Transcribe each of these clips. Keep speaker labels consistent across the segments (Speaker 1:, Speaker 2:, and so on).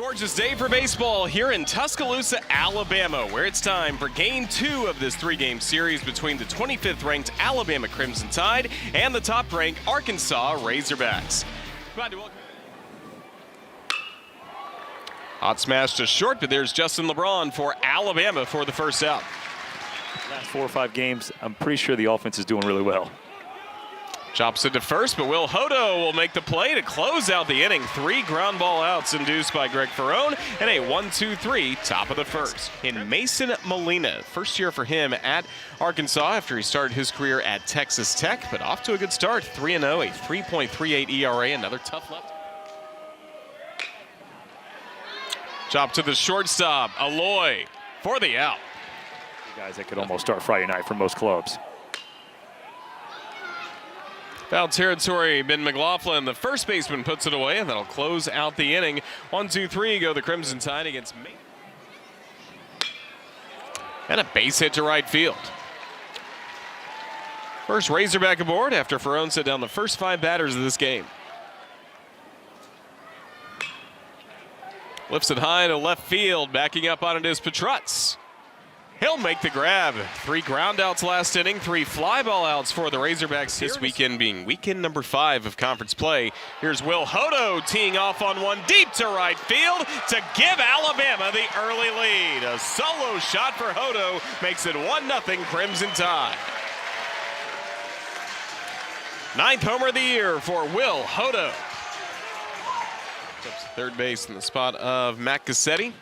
Speaker 1: Gorgeous day for baseball here in Tuscaloosa, Alabama, where it's time for Game 2 of this three-game series between the 25th-ranked Alabama Crimson Tide and the top-ranked Arkansas Razorbacks. Hot smash to short, but there's Justin LeBron for Alabama for the first out.
Speaker 2: Last 4 or 5 games, I'm pretty sure the offense is doing really well.
Speaker 1: Chops it to first, but Will Hodo will make the play to close out the inning. 3 ground ball outs induced by Greg Ferrone, and a 1-2-3 top of the first. In Mason Molina, first year for him at Arkansas after he started his career at Texas Tech, but off to a good start. 3-0, a 3.38 ERA, another tough left. Chop to the shortstop, Aloy for the out.
Speaker 2: Guys that could almost start Friday night for most clubs.
Speaker 1: Foul territory, Ben McLaughlin, the first baseman, puts it away, and that'll close out the inning. 1-2-3 go the Crimson Tide against Maine. And a base hit to right field. First Razorback aboard after Ferrone set down the first 5 batters of this game. Lifts it high to left field, backing up on it is Petrutz. He'll make the grab. 3 ground outs last inning, 3 fly ball outs for the Razorbacks this weekend being weekend number 5 of conference play. Here's Will Hodo teeing off on one deep to right field to give Alabama the early lead. A solo shot for Hodo makes it 1-0 Crimson Tide. 9th homer of the year for Will Hodo. Steps to third base in the spot of Matt Cassetti.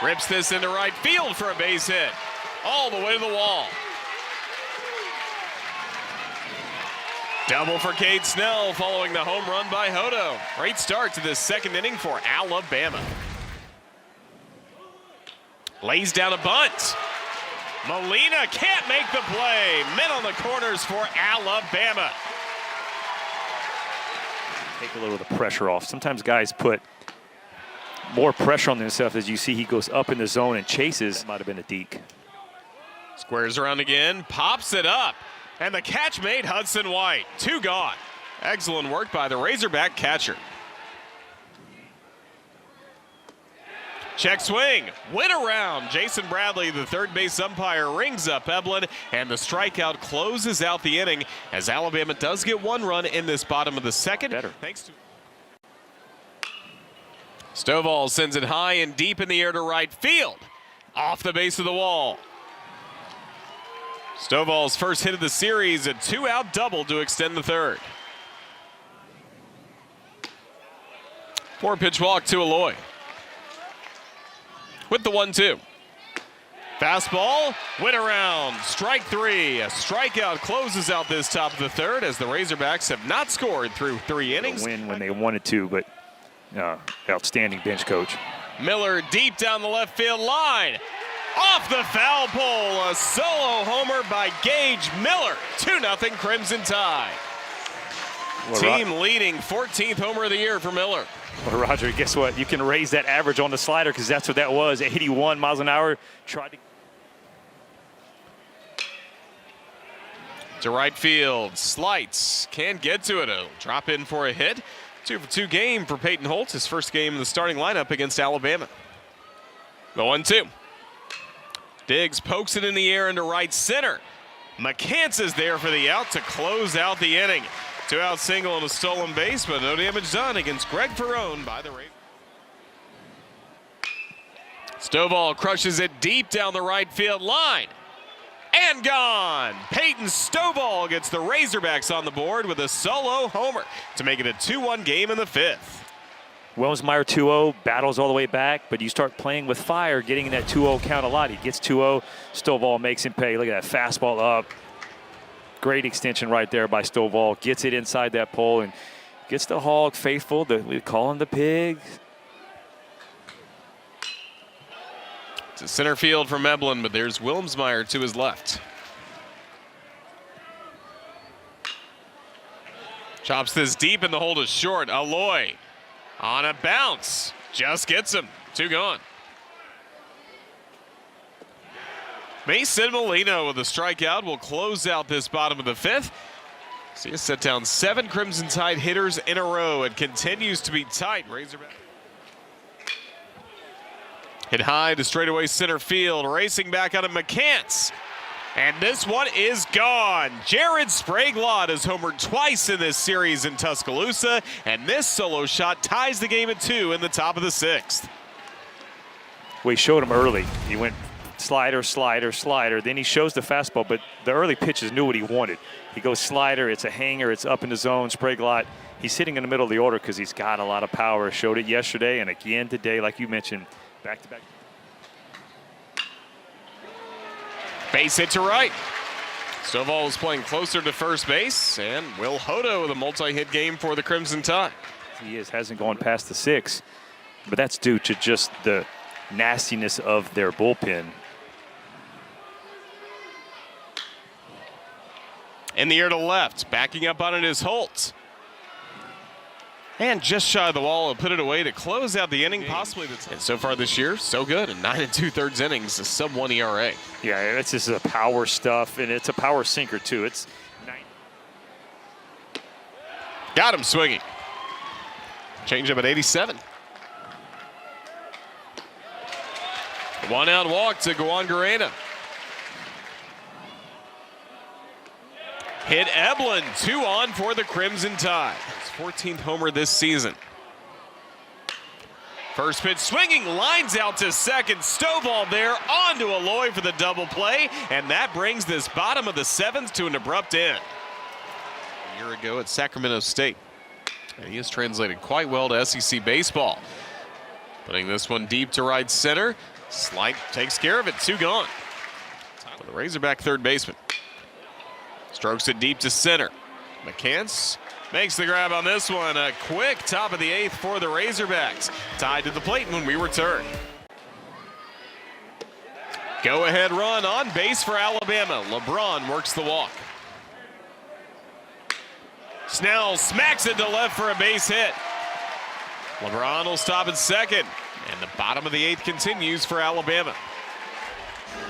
Speaker 1: Rips this into right field for a base hit. All the way to the wall. Double for Cade Snell following the home run by Hodo. Great start to this second inning for Alabama. Lays down a bunt. Molina can't make the play. Men on the corners for Alabama.
Speaker 2: Take a little of the pressure off. Sometimes guys put more pressure on themselves. As you see, he goes up in the zone and chases. That might have been a deke.
Speaker 1: Squares around again, pops it up, and the catch made Hudson White. 2 gone. Excellent work by the Razorback catcher. Check swing, went around. Jason Bradley, the third base umpire, rings up Evelyn, and the strikeout closes out the inning as Alabama does get 1 run in this bottom of the second. Thanks to Stovall sends it high and deep in the air to right field. Off the base of the wall. Stovall's first hit of the series, a 2-out double to extend the third. 4-pitch walk to Aloy. With the 1-2. Fastball, went around, strike 3. A strikeout closes out this top of the third as the Razorbacks have not scored through 3 innings.
Speaker 2: Win when they wanted to, but outstanding bench coach.
Speaker 1: Miller deep down the left field line. Off the foul pole, a solo homer by Gage Miller. 2-0 Crimson Tide.
Speaker 2: Well,
Speaker 1: Team leading 14th homer of the year for Miller.
Speaker 2: Well, Roger, guess what? You can raise that average on the slider because that's what that was. 81 miles an hour. Tried
Speaker 1: to right field. Slights can't get to it. It'll drop in for a hit. 2-for-2 game for Peyton Holt, his first game in the starting lineup against Alabama. The 1-2. Diggs pokes it in the air into right center. McCants is there for the out to close out the inning. 2-out single and a stolen base, but no damage done against Greg Ferrone by the Ravens. Stovall crushes it deep down the right field line. And gone. Peyton Stovall gets the Razorbacks on the board with a solo homer to make it a 2-1 game in the 5th.
Speaker 2: Wilmsmeyer 2-0, battles all the way back, but you start playing with fire, getting in that 2-0 count a lot. He gets 2-0, Stovall makes him pay. Look at that fastball up. Great extension right there by Stovall. Gets it inside that pole and gets the hog faithful. We call him the pig.
Speaker 1: To center field from Eblin, but there's Wilmsmeyer to his left. Chops this deep in the hole to short. Aloy on a bounce. Just gets him. 2 gone. Mason Molina with a strikeout will close out this bottom of the 5th. See us set down 7 Crimson Tide hitters in a row. It continues to be tight. Razorback. Hit high to straightaway center field. Racing back out of McCants. And this one is gone. Jared Spraglott has homered twice in this series in Tuscaloosa. And this solo shot ties the game at 2 in the top of the 6th.
Speaker 2: We showed him early. He went slider, slider, slider. Then he shows the fastball, but the early pitches knew what he wanted. He goes slider, it's a hanger, it's up in the zone. Spraglott, he's sitting in the middle of the order because he's got a lot of power. Showed it yesterday and again today, like you mentioned, back-to-back.
Speaker 1: Base hit to right. Stovall is playing closer to first base, and Will Hodo with a multi-hit game for the Crimson Tide.
Speaker 2: He hasn't gone past the 6, but that's due to just the nastiness of their bullpen.
Speaker 1: In the air to left, backing up on it is Holt. And just shy of the wall, put it away to close out the inning, possibly. And so far this year, so good. In 9 2/3 innings, a sub-1 ERA.
Speaker 2: Yeah, it's just a power stuff, and it's a power sinker too. It's
Speaker 1: got him swinging. Change up at 87. 1-out walk to Guan Garena. Hit Eblin, 2 on for the Crimson Tide. His 14th homer this season. First pitch swinging, lines out to second. Stovall there, on to Aloy for the double play, and that brings this bottom of the 7th to an abrupt end. A year ago at Sacramento State. And he has translated quite well to SEC baseball. Putting this one deep to right center. Slight takes care of it, 2 gone. For the Razorback third baseman. Strokes it deep to center. McCants makes the grab on this one. A quick top of the 8th for the Razorbacks. Tied to the plate when we return. Go-ahead run on base for Alabama. LeBron works the walk. Snell smacks it to left for a base hit. LeBron will stop at second. And the bottom of the 8th continues for Alabama.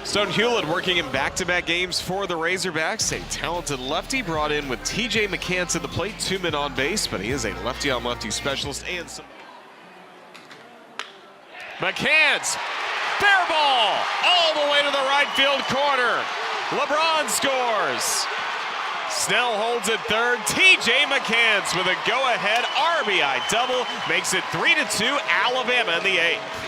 Speaker 1: Stone Hewlett working in back-to-back games for the Razorbacks. A talented lefty brought in with TJ McCants at the plate, 2 men on base, but he is a lefty-on-lefty specialist. And some McCants, fair ball, all the way to the right field corner. LeBron scores. Snell holds it third. TJ McCants with a go-ahead RBI double makes it 3-2 Alabama in the 8th.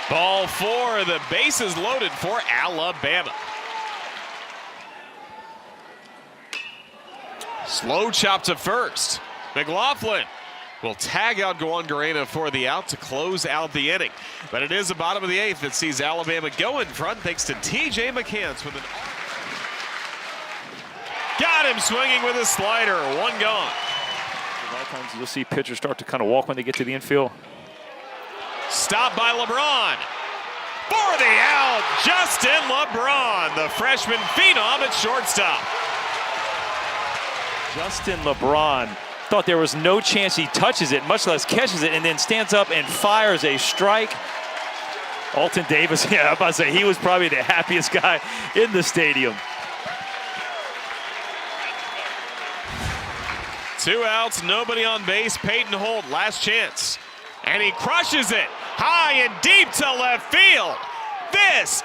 Speaker 1: Ball 4, the bases loaded for Alabama. Slow chop to first. McLaughlin will tag out Guan Garena for the out to close out the inning. But it is the bottom of the 8th that sees Alabama go in front thanks to TJ McCants with an... Got him swinging with a slider, 1 gone.
Speaker 2: A lot of times you'll see pitchers start to kind of walk when they get to the infield.
Speaker 1: Stopped by LeBron. For the out, Justin LeBron, the freshman phenom at shortstop.
Speaker 2: Justin LeBron thought there was no chance he touches it, much less catches it, and then stands up and fires a strike. Alton Davis, yeah, I'm about to say, he was probably the happiest guy in the stadium.
Speaker 1: 2 outs, nobody on base. Peyton Holt, last chance. And he crushes it high and deep to left field. This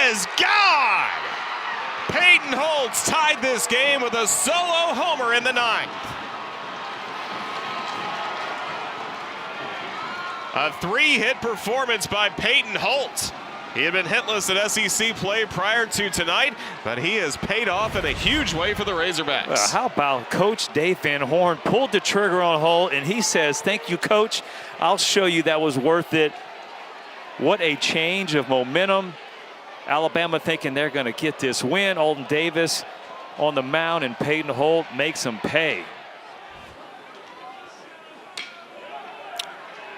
Speaker 1: is God. Peyton Holtz tied this game with a solo homer in the 9th. A 3-hit performance by Peyton Holt. He had been hitless at SEC play prior to tonight, but he has paid off in a huge way for the Razorbacks.
Speaker 2: How about Coach Dave Van Horn pulled the trigger on Holt, and he says, "Thank you, Coach. I'll show you that was worth it." What a change of momentum. Alabama thinking they're going to get this win. Alton Davis on the mound, and Peyton Holt makes them pay.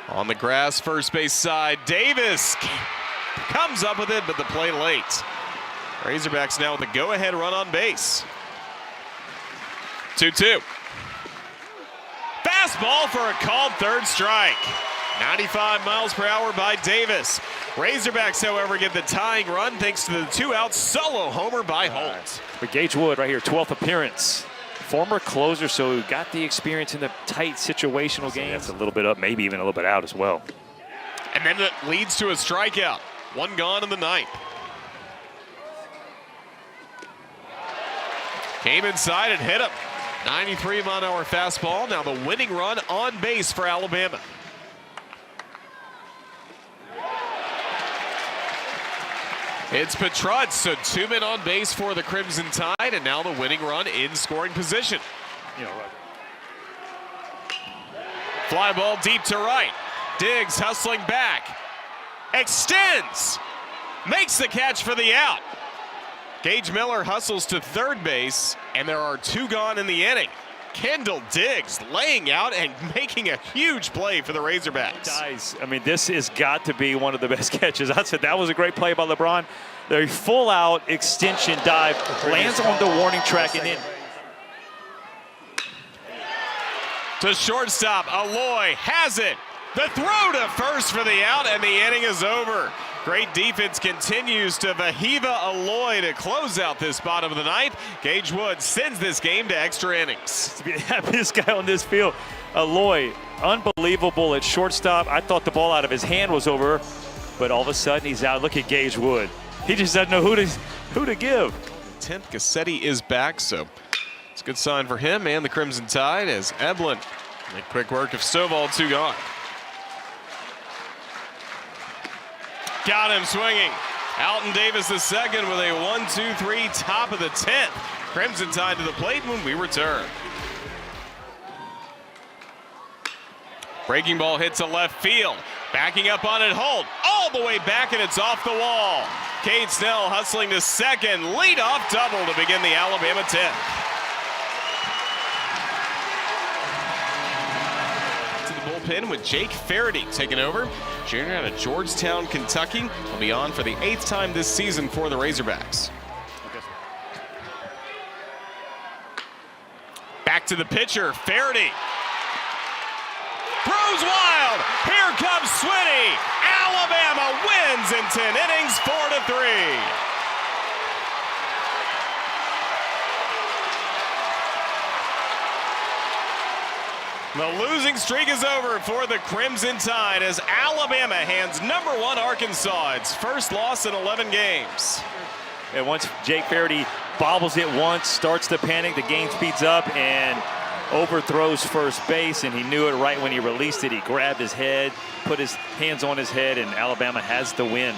Speaker 1: On the grass, first base side, Davis comes up with it, but the play late. Razorbacks now with a go-ahead run on base. 2-2. Fastball for a called third strike. 95 miles per hour by Davis. Razorbacks, however, get the tying run thanks to the 2-out solo homer by Holt.
Speaker 2: But Gage Wood right here, 12th appearance former closer, so got the experience in the tight situational games. A little bit up, maybe even a little bit out as well.
Speaker 1: And then it leads to a strikeout. One gone in the ninth. Came inside and hit him. 93-mile-an-hour fastball. Now the winning run on base for Alabama. It's Petrutz, so 2 men on base for the Crimson Tide, and now the winning run in scoring position. Fly ball deep to right. Diggs hustling back. Extends. Makes the catch for the out. Gage Miller hustles to third base, and there are 2 gone in the inning. Kendall Diggs laying out and making a huge play for the Razorbacks.
Speaker 2: Guys, I mean, this has got to be one of the best catches. I said that was a great play by LeBron. The full-out extension dive, lands on the warning track, and then
Speaker 1: to shortstop, Aloy has it. The throw to first for the out, and the inning is over. Great defense continues to Vahiva Aloy to close out this bottom of the ninth. Gage Wood sends this game to extra innings.
Speaker 2: To be the happiest guy on this field, Aloy, unbelievable at shortstop. I thought the ball out of his hand was over, but all of a sudden he's out. Look at Gage Wood. He just doesn't know who to give.
Speaker 1: 10th, Cassetti is back, so it's a good sign for him and the Crimson Tide as Eblin make quick work of Stovall, 2 gone. Got him swinging. Alton Davis the second with a 1-2-3 top of the 10th. Crimson Tide to the plate when we return. Breaking ball hits to left field. Backing up on it, Holt. All the way back, and it's off the wall. Cade Snell hustling to second. Leadoff double to begin the Alabama 10th. To the bullpen with Jake Faraday taking over. Junior out of Georgetown, Kentucky, will be on for the 8th time this season for the Razorbacks. Back to the pitcher, Faraday. Throws wild. Here comes Sweeney. Alabama wins in 10 innings, 4-3. The losing streak is over for the Crimson Tide as Alabama hands #1 Arkansas its first loss in 11 games.
Speaker 2: And once Jake Faraday bobbles it once, starts to panic, the game speeds up and overthrows first base, and he knew it right when he released it. He grabbed his head, put his hands on his head, and Alabama has the win.